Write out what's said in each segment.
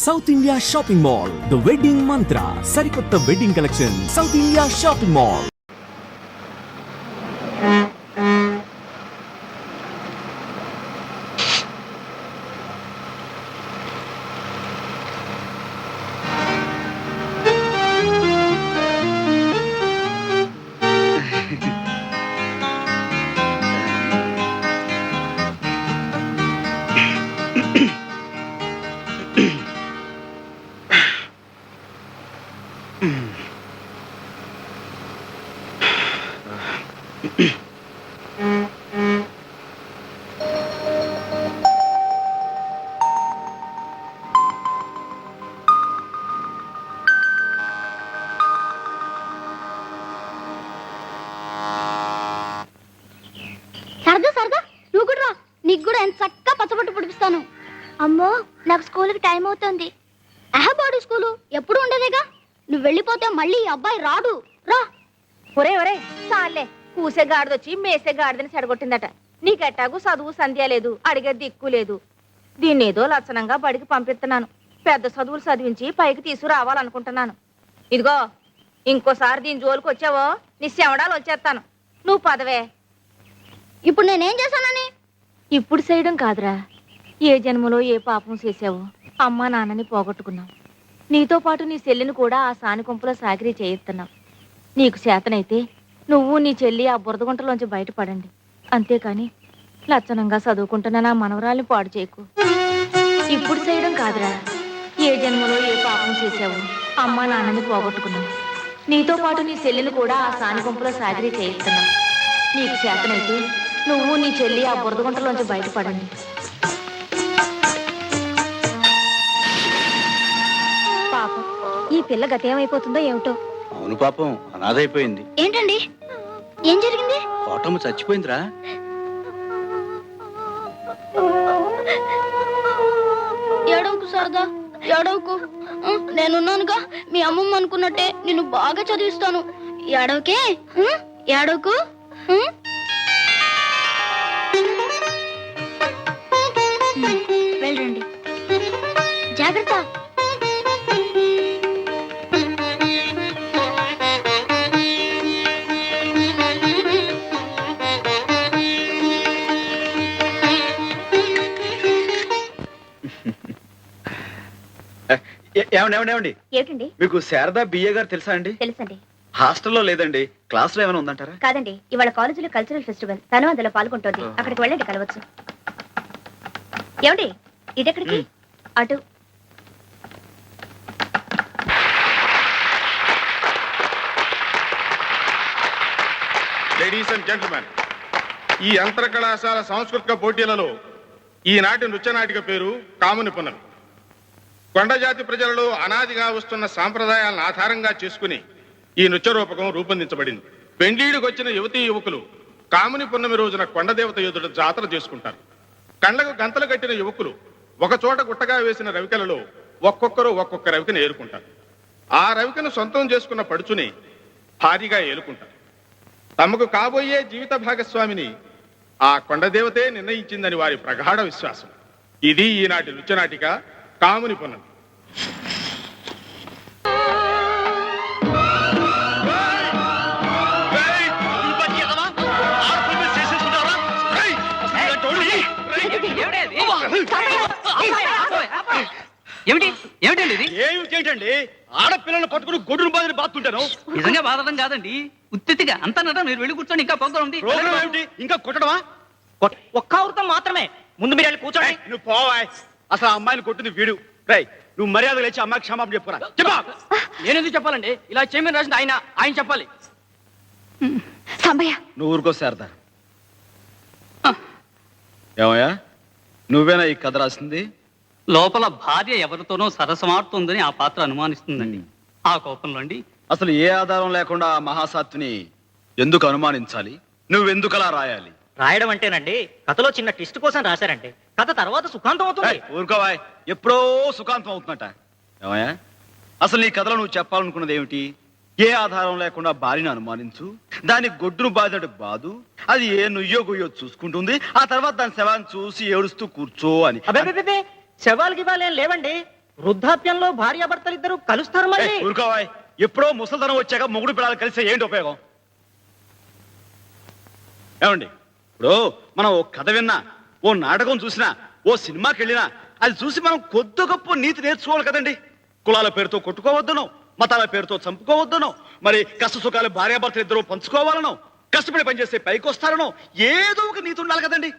South India shopping mall, the wedding మంత్ర, సరికొత్త wedding collection, south India shopping mall. సరదా నువ్వు కూడా రా, నీకు కూడా ఎంత చక్కగా పచ్చబొట్టు పుడిపిస్తాను. అమ్మో, నాకు స్కూల్కి టైం అవుతుంది. అహబాడు స్కూలు ఎప్పుడు ఉండేదేగా, నువ్వు వెళ్ళిపోతే మళ్ళీ ఈ అబ్బాయి రాడు. రా. ఒరే చాలే, కూసే గాడిదొచ్చి మేసే గాడిదని చెడగొట్టిందట. నీకెట్టాగు చదువు సంధ్య లేదు, అడిగే దిక్కు లేదు. దీన్నేదో లక్షణంగా బడికి పంపిస్తున్నాను. పెద్ద చదువులు చదివించి పైకి తీసుకురావాలనుకుంటున్నాను. ఇదిగో, ఇంకోసారి దీని జోలికి వచ్చావో నీ శవడాలు వచ్చేస్తాను. నువ్వు పదవే. ఇప్పుడు నేనేం చేశానని? ఇప్పుడు చేయడం కాదురా, ఏ జన్మలో ఏ పాపం చేసావో అమ్మా నాన్నని పోగొట్టుకున్నావు. నీతో పాటు నీ చెల్లిని కూడా ఆ సానికొంపులో సాకిరీ చేయిస్తున్నావు. నీకు చేతనైతే నువ్వు నీ చెల్లి ఆ బురదగుంటలోంచి బయటపడండి. అంతేకాని లక్షణంగా చదువుకుంటున్న నా మనవరాల్ని పాడు చేయకు. ఇప్పుడు చేయడం కాదురా, ఏ జన్మలో ఏ పాపం చేసావో అమ్మా నాన్నని పోగొట్టుకున్నావు. నీతో పాటు నీ చెల్లిని కూడా ఆ సానికొంపులో సాకిరీ చేయిస్తున్నావు. నీకు చేతనైతే నువ్వు నీ చెల్లి ఆ బురదగుంటలోంచి బయటపడండి. పాపం, ఈ పిల్ల గతేమైపోతుందో ఏమిటో. అవును పాపం, అనాథైపోయింది. ఏంటండి, ఏం జరిగింది? కోటమ్మ చచ్చిపోయిందిరా. ఏడవకు సరదా, ఏడవకు. నేనున్నానుగా, మీ అమ్మమ్మ అనుకున్నట్టే నిన్ను బాగా చదివిస్తాను. ఏడవకే, ఏడవకు. వెళ్ళండి, జాగ్రత్త. ఏమండి ఏమిటండి? మీకు శారదా బిఏ గారు తెలుసా అండి? తెలుసండి. హాస్టల్లో లేదండి, క్లాస్ లో ఏమైనా ఉందంటారా? కాదండి, ఇవాళ కాలేజీలో కల్చరల్ ఫెస్టివల్, తను అందులో పాల్గొంటోంది. అక్కడికి వెళ్ళండి, కలవచ్చు. ఏమండి, ఇదెక్కడికి? అటు. లేడీస్ అండ్ జెంట్మెన్, ఈ అంతర కళాశాల సాంస్కృతిక పోటీలలో ఈనాటి నృత్య నాటిక పేరు కాముని పున్నమి. కొండజాతి ప్రజలలో అనాదిగా వస్తున్న సాంప్రదాయాలను ఆధారంగా చేసుకుని ఈ నృత్య రూపకం రూపొందించబడింది. పెండ్లీడికి వచ్చిన యువతీ యువకులు కాముని పున్నమి రోజున కొండదేవత ఎదుట జాతర చేసుకుంటారు. కండ్లకు గంతలు కట్టిన యువకులు ఒక చోట గుట్టగా వేసిన రవికలలో ఒక్కొక్కరు ఒక్కొక్క రవికను ఏరుకుంటారు. ఆ రవికను సొంతం చేసుకున్న పడుచుని భారీగా ఏలుకుంటారు. తమకు కాబోయే జీవిత భాగస్వామిని ఆ కొండదేవతే నిర్ణయించిందని వారి ప్రగాఢ విశ్వాసం. ఇది ఈనాటి నృత్యనాటిక కాముని పున్నమి. ఏమిటండి ఇది? ఏమిటండి ఆడపిల్లలు పట్టుకుని గొడ్డును బాధని బాతుంటాను? నిజంగా బాధడం కాదండి, ఉత్తిగా అంతా నట. మీరు వెళ్ళి కూర్చొని ఇంకా ప్రోగ్రాం ఉంది. ప్రోగ్రాం ఏమిటి? ఇంకా కొట్టడమా? ఒక్క అవృతం మాత్రమే. ముందు మీరు వెళ్ళి కూర్చోండి. నువ్వు పోవా, అసలు ఆ అమ్మాయిని కొట్టింది వీడు. రేయ్, నువ్వు మర్యాద లేచి అమ్మాయికి క్షమాపణ చెప్పురా. చెప్పా. నేనెందుకు చెప్పాలండి? ఇలా చేయమని రాసింది ఆయన చెప్పాలి. సాంబయ్య, నువ్వు ఊరుకో శారదా. ఏమయ్యా, నువ్వేనా ఈ కథ రాసింది? లోపల భార్య ఎవరితోనో సరసమాడుతుందని ఆ పాత్ర అనుమానిస్తుందండి. ఆ కోపంలోండి. అసలు ఏ ఆధారం లేకుండా ఆ మహాసాత్విని ఎందుకు అనుమానించాలి? నువ్వెందుకు అలా రాయాలి? రాయడం అంటేనండి, కథలో చిన్న ట్విస్ట్ కోసం రాశారండి. కథ తర్వాత సుఖాంతం అవుతుంది. ఊరుకోవా, ఎప్పుడో సుఖాంతం అవుతుందట. ఏమయ్యా, అసలు నీ కథలో నువ్వు చెప్పాలనుకున్నది ఏమిటి? ఏ ఆధారం లేకుండా భార్యను అనుమానించు, దాని గొడ్డును బాధినట్టు బాదు, అది ఏ నుయ్యో గుయ్యో చూసుకుంటుంది, ఆ తర్వాత దాని శవాన్ని చూసి ఏడుస్తూ కూర్చో అని. అబ్బే, శవాలకి ఇవ్వాలేం లేవండి. వృద్ధాప్యంలో భార్యాభర్తలు ఇద్దరు కలుస్తారు మళ్ళీ. ఊరుకోవాయ్. ఎప్పుడో ముసలితనం వచ్చాక మొగుడు పిల్లలు కలిస్తే ఏంటి ఉపయోగం? ఏమండి, ఇప్పుడు మనం ఓ కథ విన్నా, ఓ నాటకం చూసినా, ఓ సినిమాకి వెళ్ళినా అది చూసి మనం కొద్ది గొప్ప నీతి నేర్చుకోవాలి కదండి. కులాల పేరుతో కొట్టుకోవద్దనో, మతాల పేరుతో చంపుకోవద్దనో, మరి కష్ట సుఖాలు భార్యాభర్తలు ఇద్దరు పంచుకోవాలనో, కష్టపడి పనిచేస్తే పైకి వస్తారనో ఏదో ఒక నీతి ఉండాలి కదండి.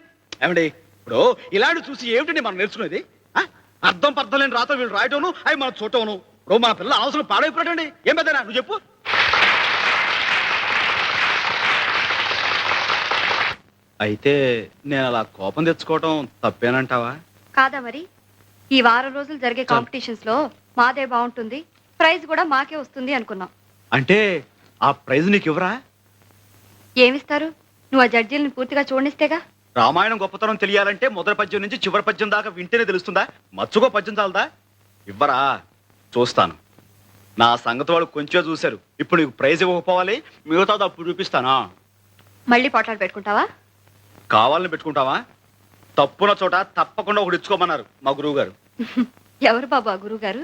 ఏమండి, ఇప్పుడు ఇలాంటి చూసి ఏమిటండి మనం నేర్చుకునేది? అర్థం పర్థం లేని రాత్రి వీళ్ళు రాయటం, అవి మనం చూడటం. ఇప్పుడు మన పిల్లలు అవసరం పాడైపోయాడండి. ఏం పెద్దనా నువ్వు చెప్పు. అయితే నేను అలా కోపం తెచ్చుకోవటం తప్పేనంటావా? కాదా మరి? ఈ వారం రోజులు జరిగే కాంపిటీషన్స్ లో మాదే బాగుంటుంది, ప్రైజ్ కూడా మాకే వస్తుంది అనుకున్నాం. అంటే ఆ ప్రైజ్ నీకు ఇవ్వరా? ఏమిస్తారు? నువ్వు ఆ జడ్జీలను పూర్తిగా చూడనిస్తేగా. రామాయణం గొప్పతనం తెలియాలంటే మొదటి పద్యం నుంచి చివరి పద్యం దాకా వింటేనే తెలుస్తుందా? మచ్చుకో పద్యం చాలదా? ఇవ్వరా? చూస్తాను. నా సంగతి వాళ్ళు కొంచెం చూశారు. ఇప్పుడు నీకు ప్రైజ్ ఇవ్వకపోవాలి, మిగతాది అప్పుడు చూపిస్తానా? మళ్ళీ పోట్లాడు పెట్టుకుంటావా? కావాలని పెట్టుకుంటావా? తప్పున చోట తప్పకుండా ఒకటి ఇచ్చుకోమన్నారు మా గురువు గారు. ఎవరు బాబు ఆ గురువు గారు?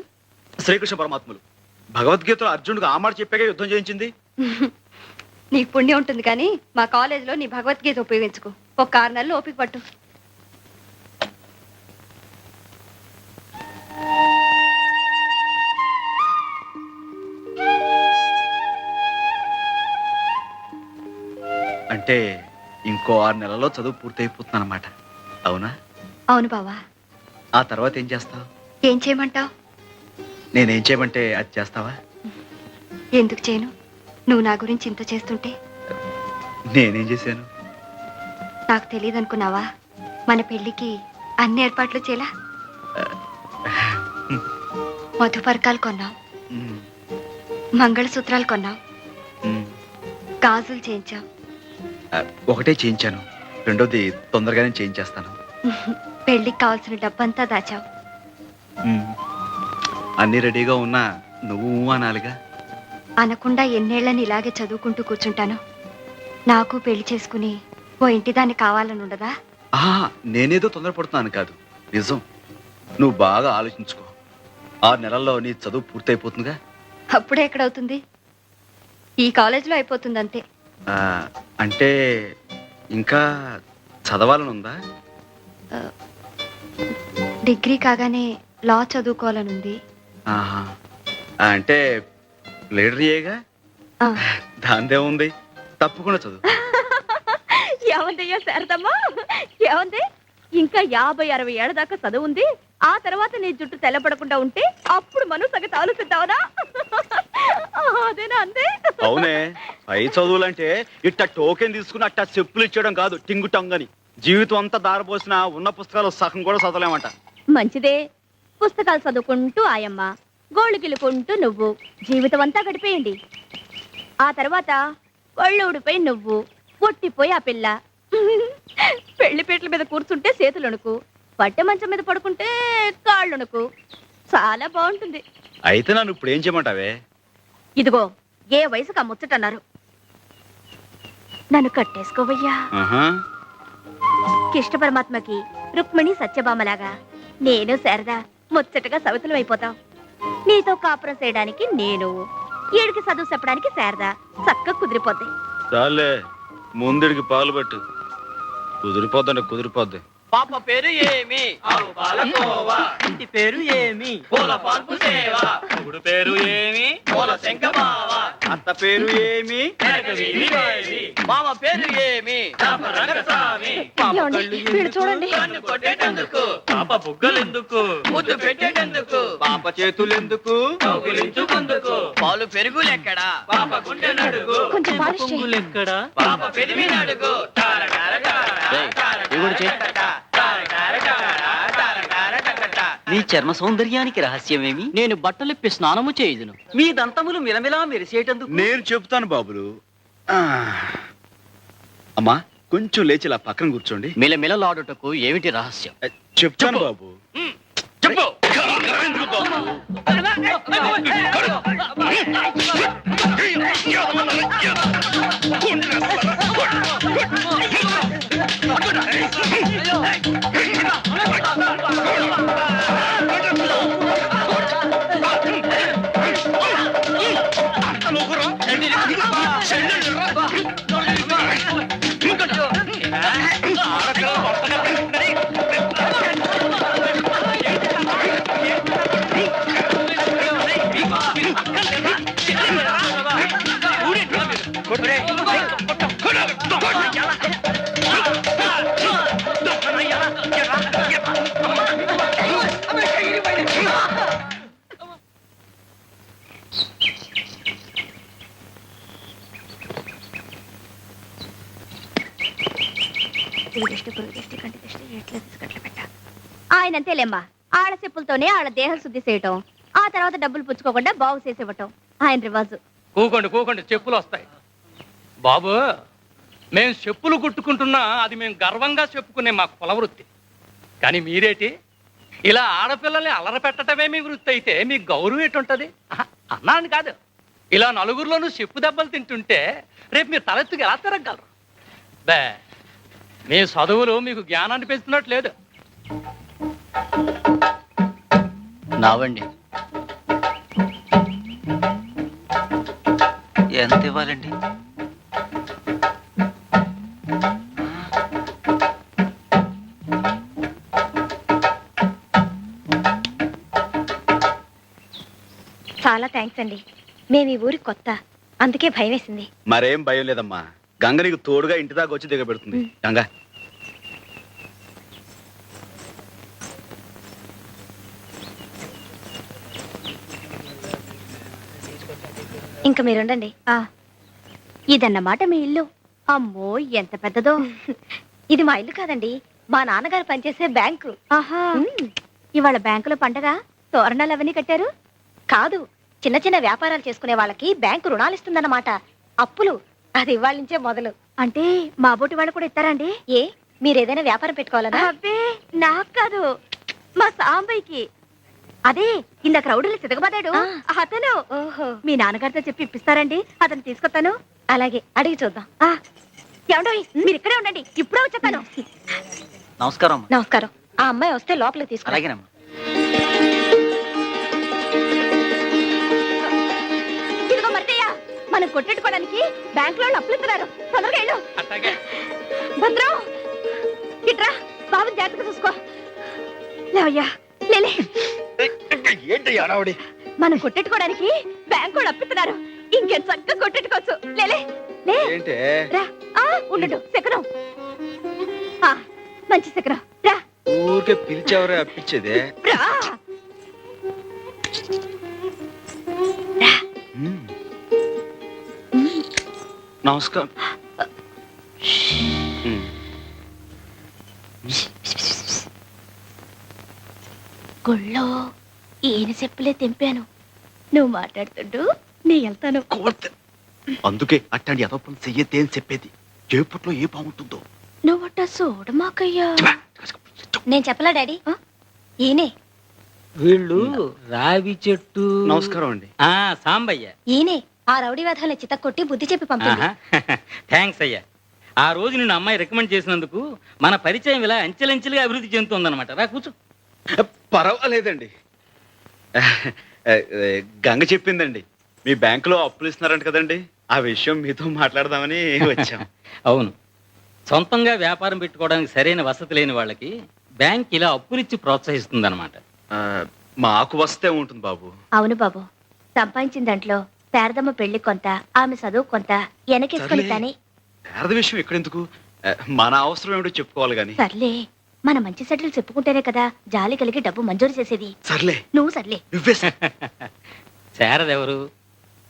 శ్రీకృష్ణ పరమాత్ములు. భగవద్గీతలో అర్జునుడికి ఆ మాట చెప్పాక యుద్ధం చేయించింది. నీకు పుణ్యం ఉంటుంది కానీ మా కాలేజీలో నీ భగవద్గీత ఉపయోగించుకో. ఒక 6 నెలలు ఓపిక పట్టు. అంటే ఇంకో 6 నెలల్లో చదువు పూర్తయిపోతుంది అనమాట. అవునా? అవును బావా. ఆ తర్వాత ఏం చేస్తావు? ఏం చేయమంటావు? నేనేం చేయమంటే అది చేస్తావా? ఎందుకు చేయను? నువ్వు నా గురించి ఇంత చేస్తుంటే. నేనేం చేశాను? నాకు తెలియదు అనుకున్నావా? మన పెళ్లికి అన్ని ఏర్పాట్లు చేలా. మధుపర్కాలు కొన్నావు, ఉమ్, మంగళసూత్రాలు కొన్నావు, ఉమ్. గాజులు చేయించావు. ఒకటే చేయించాను, రెండోది తొందరగానే చేయించేస్తాను. పెళ్లికి కావాల్సిన డబ్బంతా దాచావు. ఉమ్. అన్ని రెడీగా ఉన్నా నువ్వు అనాలిగా. అనకుండా ఎన్నేళ్లని ఇలాగే చదువుకుంటూ కూర్చుంటాను. నాకు పెళ్లి చేసుకుని ఓ ఇంటి దాన్ని కావాలని ఉండదా? నేనేదో తొందరపడుతున్నాను కాదు, నిజం. నువ్వు బాగా ఆలోచించుకో. 6 నెలల్లో నీ చదువు పూర్తయిపోతుందిగా. అప్పుడే ఎక్కడవుతుంది? ఈ కాలేజీలో అయిపోతుంది అంతే. అంటే ఇంకా చదవాలని ఉందా? డిగ్రీ కాగానే లా చదువుకోవాలనుంది. ఆహా. అంటే లీడర్ ఏగా, ఆ, దాందే ఉంది. తప్పకుండా చదువు. ఏమందయ్యా శారదమ్మా, ఏమంది? ఇంకా 50-60 ఏళ్ల దాకా చదువు ఉంది. ఆ తర్వాత నీ జుట్టు తెల్లపడకుండా ఉంటే అప్పుడు మనం సగతి ఆలోచిద్దావనా? అదేనా అందే? అవునే. పై చదువులంటే ఇట్ట టోకెన్ తీసుకుని అట్ట చెప్పులు ఇచ్చేయడం కాదు, టింగు టంగని. జీవితం అంతా దారపోసిన ఉన్న పుస్తకాలు సగం కూడా చదవలేమంట. మంచిదే. పుస్తకాలు చదువుకుంటూ ఆయమ్మ, గోళ్ళు గిల్లుకుంటూ నువ్వు జీవితం అంతా గడిపేయండి. ఆ తర్వాత ఒళ్ళు ఊడిపోయి నువ్వు, పొట్టిపోయి ఆ పిల్ల. పెళ్లి పీటల మీద కూర్చుంటే చేతులొణుకు, పట్టె మంచం మీద పడుకుంటే కాళ్ళొణుకు. చాలా బాగుంటుంది. అయితే నన్ను ఇప్పుడు ఏం చేయమంటావే? ఇదిగో, ఏ వయసుకు ఆ ముచ్చటన్నారు. నన్ను కట్టేసుకోవయ్యా. ఆహా. కృష్ణ పరమాత్మకి రుక్మిణి సత్యభామలాగా నేను శారద ముచ్చటగా సవితులం అయిపోతాం. నీతో కాపురం చేయడానికి నేను, ఏడికి చదువు చెప్పడానికి శారద చక్కగా కుదిరిపోద్ది. చాలే, ముందుడికి పాలు పట్టు. కుదిరిపోద్దండి, కుదిరిపోద్ది. పాప పేరు ఏమి? ఆవు పాలకోవా. ఇంటి పేరు ఏమి? పూల పాల్పు సేవ. మొగుడు పేరు ఏమి? పూల శంఖమావ. అత్త పేరు ఏమి? మామ పేరు ఏమి? రంగస్వామి. వీడు చూడండి. కన్ను కొట్టేటందుకు. పాప బుగ్గలెందుకు? ముద్దు పెట్టేటందుకు. పాప చేతులెందుకు? కౌగిలించుకుందుకు. పాలు పెరుగులెక్కడా? పాప గుండె నడుగు. కొంచెం పాలిష్ చేయి. పొంగులెక్కడా? పాప పెదిమి నడుగు. టార టార టార టార నీ చర్మ సౌందర్యానికి రహస్యమేమి? నేను బట్టలిప్పి స్నానము చేయుదును. మీ దంతములు మిలమిలా మెరిసేటందుకు నేను చెప్తాను బాబులు. అమ్మా, కొంచెం లేచి ఇలా పక్కన కూర్చోండి. మిలమిలలాడుటకు ఏమిటి రహస్యం? చెప్తాను బాబు. చెప్పు. దిష్టి పురుగు దిష్టి కంటి దిష్టి ఎట్లా తీసుకట్ల పెట్ట ఆయన అంతేలేమ్మా, ఆడ చెప్పులతోనే ఆడ దేహ శుద్ధి చేయటం, ఆ తర్వాత డబ్బులు పుచ్చుకోకుండా బాగు చేసేవటం ఆయన రివాజు. కూకోండి చెప్పులు వస్తాయి. బాబు, మేము చెప్పులు కుట్టుకుంటున్నా అది మేము గర్వంగా చెప్పుకునే మా కుల వృత్తి. కానీ మీరేటి ఇలా ఆడపిల్లల్ని అలర పెట్టడమే మీ వృత్తి అయితే మీ గౌరవం ఎటుంటది? అన్నాను కాదు, ఇలా నలుగురిలోనూ చెప్పు దెబ్బలు తింటుంటే రేపు మీరు తలెత్తుకు ఎలా తిరగలరు? బే, మీ చదువులు మీకు జ్ఞానాన్ని పెంచుతున్నట్లేదు. నావండి. ఎంత ఇవ్వాలండి? చాలా థ్యాంక్స్ అండి. మేము ఈ ఊరికి కొత్త, అందుకే భయం వేసింది. మరేం భయం లేదమ్మా, గంగ నీకు తోడుగా ఇంటి దాకా వచ్చి దిగబెడుతుంది. గంగ, ఇంకా మీరుండండి. ఇదన్నమాట మీ ఇల్లు. అమ్మో ఎంత పెద్దదో. ఇది మా ఇల్లు కాదండి, మా నాన్నగారు పనిచేసే బ్యాంకు. ఆహా, ఇవాళ బ్యాంకులో పండగ, తోరణాలు అవన్నీ కట్టారు? కాదు, చిన్న చిన్న వ్యాపారాలు చేసుకునే వాళ్ళకి బ్యాంకు రుణాలు ఇస్తుందన్నమాట. అప్పులు అది ఇవాళ నుంచే మొదలు. అంటే మా బోటి వాళ్ళు కూడా ఇస్తారండి? ఏ, మీరేదైనా వ్యాపారం పెట్టుకోవాలనా? అబ్బే, నాకు కాదు, మా సాంబయ్యకి. అదే ఇందాక రౌడీలు సితకబడ్డాడు అతను. ఓహో, మీ నాన్నగారితో చెప్పి ఇప్పిస్తారండి? అతను తీసుకొస్తాను. అలాగే, అడిగి చూద్దాం. ఏమండో మీరు ఇక్కడే ఉండండి, ఇప్పుడే వచ్చేస్తాను. నమస్కారం అమ్మా. నమస్కారం. ఆ అమ్మాయి వస్తే లోపలికి తీసుకురా. అలాగేనమ్మా. ఇదిగో మర్దయ్య, మనం కొట్టెట్టుకోవడానికి బ్యాంక్ లో అప్పులు ఇస్తున్నారు. తొందరగా వెళ్ళు. అట్లాగే. భద్రం, ఇట్రా, బాబుని జాగ్రత్తగా చూసుకో. లేవయ్యా, లేలే. ఏంటి అడావుడి? మనం కొట్టెట్టుకోవడానికి బ్యాంక్ వాళ్ళు అప్పిస్తున్నారు. ఇంకెంత చక్కగా కొట్టెట్టుకోవచ్చు. లేలే లే. ఏంటే? రా, ఉండు శకరం. మంచి శకరం. రా ఊరికే పిలిచేవరే అప్పించేదే. రా. నమస్కారం. గుళ్ళో ఈయన చెప్పులే తెంపాను. నువ్వు మాట్లాడుతుండు, నీ వెళ్తాను. అందుకే అట్టండి అదొప్పని చెయ్యతే అని చెప్పేది. చేపట్లో ఏ బాగుంటుందో నువ్వట చూడమాకయ్యా. నేను చెప్పలా డాడీ, ఈయనే. వీళ్ళు రావి చెట్టు. నమస్కారం అండి. సాంబయ్య. ఈయనే ఆ రౌడీ వేధాలను చితక్కొట్టి బుద్ధి చెప్పి పంపింది. థ్యాంక్స్ అయ్యా. ఆ రోజు నిన్ను అమ్మాయి రికమెండ్ చేసినందుకు మన పరిచయం ఇలా అంచెలంచెలుగా అభివృద్ధి చెందుతుందన్నమాట. రా కూర్చో. పర్వాలేదండి. గంగ చెప్పిందండి, మీ బ్యాంకులో అప్పులు ఇస్తున్నారంట కదండి, ఆ విషయం మీతో మాట్లాడదామని వచ్చాం. అవును, సొంతంగా వ్యాపారం పెట్టుకోవడానికి సరైన వసతి లేని వాళ్ళకి బ్యాంక్ ఇలా అప్పులిచ్చి ప్రోత్సహిస్తుందన్నమాట. మాకు వస్తే ఉంటుంది బాబు. అవును బాబు, సంపాదించిన దాంట్లో శారదమ్మ పెళ్లి కొంత, ఆమె చదువు కొంత వెనకేసుకొని సర్లే. కానీ. శారద విషయం ఎక్కడెందుకు, మన అవసరం ఏమిటో చెప్పుకోవాలి గాని. సర్లే, మన మంచి సెటిల్ చెప్పుకుంటేనే కదా జాలి కలిగి డబ్బు మంజూరు చేసేది. సర్లే, నువ్వు సర్లే. నువ్వే శారదెవరు?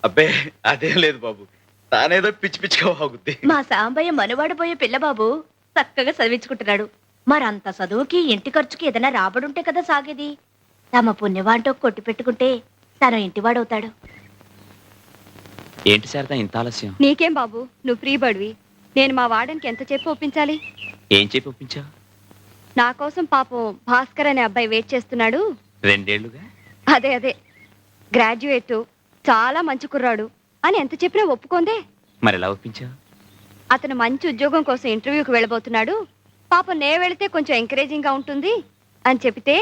అబ్బే అదేం లేదు బాబు, తానేదో పిచ్చి పిచ్చిగా వాగుద్ది. మా సాంబయ్య మనువాడిపోయే పిల్లబాబు చక్కగా చదివించుకుంటున్నాడు. మరంత చదువుకి ఇంటి ఖర్చుకి ఏదైనా రాబడుంటే కదా సాగేది. తమ పుణ్యవాంటో కొట్టి పెట్టుకుంటే తను ఇంటివాడవుతాడు. ఏంటి శారద ఇంత ఆలస్యం? నీకేం బాబు, నువ్వు ఫ్రీ బడివి. నేను మా వాడనికి ఎంత చెప్పి ఒప్పించాలి? ఏం చెప్పి ఒప్పించావు? నా కోసం పాపం భాస్కర్ అనే అబ్బాయి వెయిట్ చేస్తున్నాడు. 2 ఏళ్లుగా. అదే గ్రాడ్యుయేట్, చాలా మంచి కుర్రాడు అని ఎంత చెప్పినా ఒప్పుకోందే. మరి ఎలా ఒప్పించావు? అతను మంచి ఉద్యోగం కోసం ఇంటర్వ్యూకి వెళ్ళబోతున్నాడు. పాపం నే వెళితే కొంచెం ఎంకరేజింగ్ గా ఉంటుంది అని చెప్తే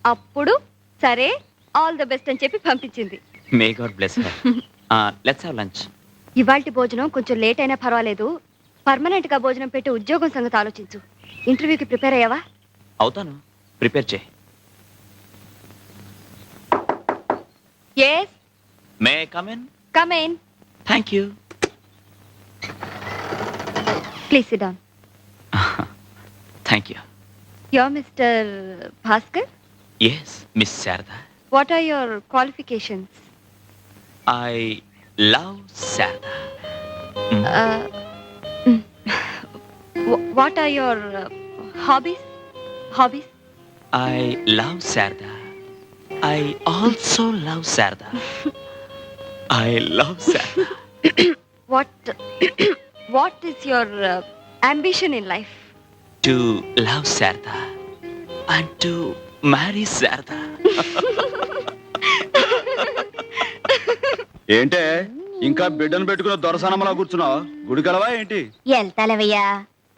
అప్పుడు సరే ఆల్ ద బెస్ట్ అని చెప్పి పంపించింది. May God bless her. Let's have lunch. ఇవాల్టి భోజనం కొంచెం లేట్ అయినా పర్వాలేదు. పర్మనెంట్ గా భోజనం పెట్టి ఉద్యోగం సంగతి ఆలోచించు. ఇంటర్వ్యూకి ప్రిపేర్ అయ్యావా? అవుతాను, ప్రిపేర్ చేయి. yes may come in? come in, thank you. please sit down. Thank you. You're Mr. Bhaskar. Yes miss Sharada. What are your qualifications? I love Sharada. What are your hobbies hobbies I love Sarda. I also love Sarda. I love Sarda. What is your ambition in life? To love Sarda and to marry Sarda. ఏంటే ఇంకా బిడ్డను పెట్టుకున్న దొరసానమ్మలా కూర్చున్నావు? గుడి కలవా ఏంటి? వెళ్తాలేవయ్యా.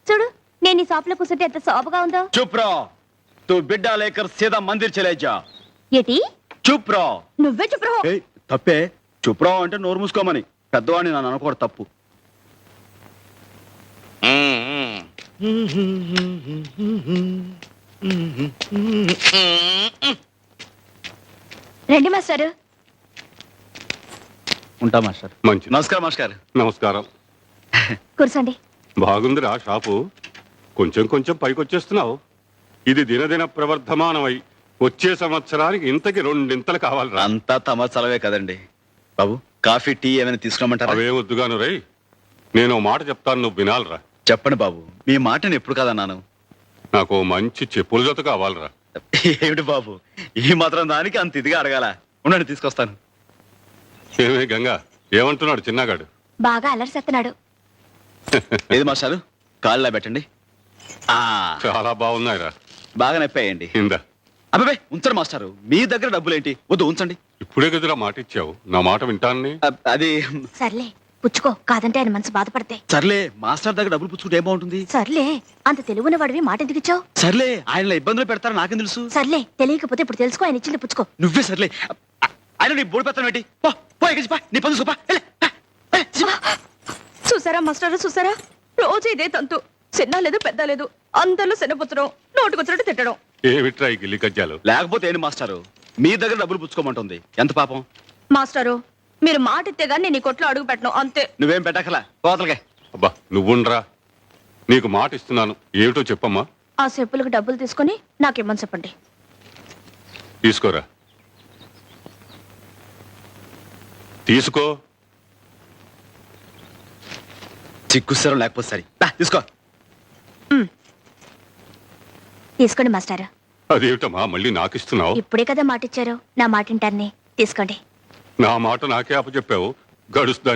చూడు నేను ఈ షాప్ లో కూర్చుంటే ఎంత శోభగా ఉందో. చుప్ రా. తూ బిడ్డ లేకర్ సీదా మందిర్ చలే జా. ఏటి చుప్ రా. నువ్వే చెప్పు. ఏయ్, తప్పే. చుప్ రా అంటే నోరు మూసుకోమని. పెద్దవాడిని నన్ను అనుకోవడం తప్పు. రండి మాస్టారు. ఉంటా మాస్టర్. మంచి నమస్కారం మాస్టర్. నమస్కారం. కూర్చోండి. బాగుందిరా షాపు. కొంచెం కొంచెం పైకొచ్చేస్తున్నావు. ఇది దినదిన ప్రవర్ధమానమై వచ్చే సంవత్సరానికి ఇంతకి రెండింతలు కావాలిరా. అంతా తమ చలవే కదండి. బాబు కాఫీ టీ ఏమైనా తీసుకురమ్మంటారా? అవే వద్దుగాను రై. నేను ఓ మాట చెప్తాను, నువ్వు వినాలిరా. చెప్పండి బాబు. మీ మాటని ఎప్పుడు కాదన్నాను. నాకు ఓ మంచి చెప్పుల జత కావాలిరా. ఏమిటి బాబు ఈ మాత్రం దానికి అంత ఇదిగా అడగాల? ఉండండి తీసుకొస్తాను. ఏమే గంగా, ఏమంటున్నాడు చిన్నగాడు? బాగా అలరిసేస్తున్నాడు. ఏది మాస్టారు కాళ్ళ పెట్టండి. ఆ చాలా బాగున్నాయిరా. బాగా నొప్పాయండి. ఇందా, అబ్బాయి ఉంచండి మాస్టారు. మీ దగ్గర డబ్బులేంటి? వద్దు ఉంచండి. ఇప్పుడే కదరా మాట ఇచ్చావు. నా మాట వింటాన్ని. అది సర్లే పుచ్చుకో, కాదంటే ఆయన మనసు బాధపడతాయి. సర్లే. మాస్టర్ దగ్గర డబ్బులు పుచ్చుకుంటే ఏం బాగుంటుంది? సర్లే, అంత తెలుగున్న వాడివి మాట ఎందుకు ఇచ్చావు? సర్లే, ఆయన ఇబ్బందులు పెడతారని నాకేం తెలుసు? సర్లే, తెలియకపోతే ఇప్పుడు తెలుసుకో, ఆయన ఇచ్చింది పుచ్చుకో. నువ్వే సర్లే. ఆయన నీ బోడి పెడతాను ఏంటి? పో పో, ఎక్కడికి పో. నీ పని చూసుకో, పో. వెళ్ళు, పో. చూసారా మాస్టర్, చూసారా? రోజు ఇదే తంతు. చిన్న లేదు పెద్ద లేదు, అందరిలో శనపుచ్చడం, నోటుకొచ్చినట్టు తిట్టడం. ఏమిట్రా ఈ గిల్లి కజ్జాలు? లేకపోతే ఏంటి మాస్టారు, మీ దగ్గర డబ్బులు పుచ్చుకోమంటుంది. ఎంత పాపం. మాస్టారు, మీరు మాట ఇస్తే గానీ నేను ఈ కొట్లో అడుగు పెట్టను, అంతే. నువ్వేం పెట్టకలా, పోతలకే. అబ్బా నువ్వుండ్రా. నీకు మాట ఇస్తున్నాను, ఏమిటో చెప్పమ్మా. ఆ చెప్పులకు డబ్బులు తీసుకొని నాకేమని చెప్పండి. తీసుకోరా. తీసుకో. చిక్కుసరం లేకపోతే సరే. తీసుకో. తీసుకోండి మాస్టారు. అదేమిటమ్మా మళ్ళీ నాకు ఇస్తున్నావు? ఇప్పుడే కదా మాట ఇచ్చారు, నా మాట వింటాన్ని. తీసుకోండి. నా మాట నాకే అప్పచెప్పావు. గడుస్తా